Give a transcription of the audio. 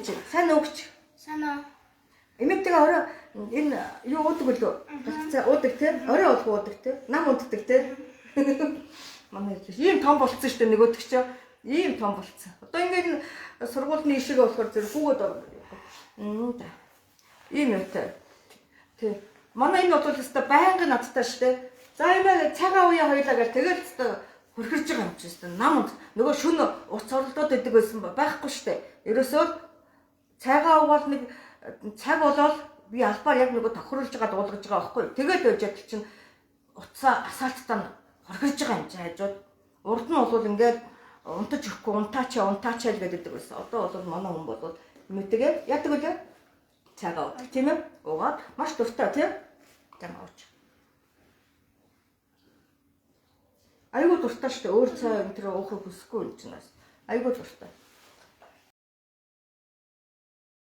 Сайн өгч. Санаа. Эмэгтэйгээ орой энэ юу уудаг үлээ. Гаццаа уудаг те. Орой болго уудаг те. Нам унтдаг те. Манай ийм том болцсон шүү дээ нөгөөдөг чи. Ийм том болцсон. Одоо ингээд сургуулийн ишиг болохоор зэрэг хүүгээд орно. Ийм үүтэй. Тэг. Манай энэ бол өстой байнгын надтай шүү дээ. За энэ цагаан уяа хоёлаа гэл тэгэл өстой хөрхирж байгаа юм чи өстой. Нам нөгөө шүн уц оролдоод идэг байсан байхгүй шүү дээ. Ерөөсөө цагаан угаал нэг цаг болоод би албаар яг нөгөө тохируулж байгаа дуулгаж байгаа байхгүй. Тэгээд байж ядл чинь утсаа асаалттай хорхирж байгаа юм чи хажууд. Урд нь бол ингээд унтаж өгөхгүй унтаач л гэдэг байсан. Одоо бол манай хүн бол мэдээгээ яадаг үлээ. Цагаан уудаг тийм ээ. Угаад маш дуртай тийм. Тань ууч. Айгуу дуртай шүү дээ. Өөр цай энэ төр уухыг хүсэхгүй юм чинь бас. Айгуу дуртай.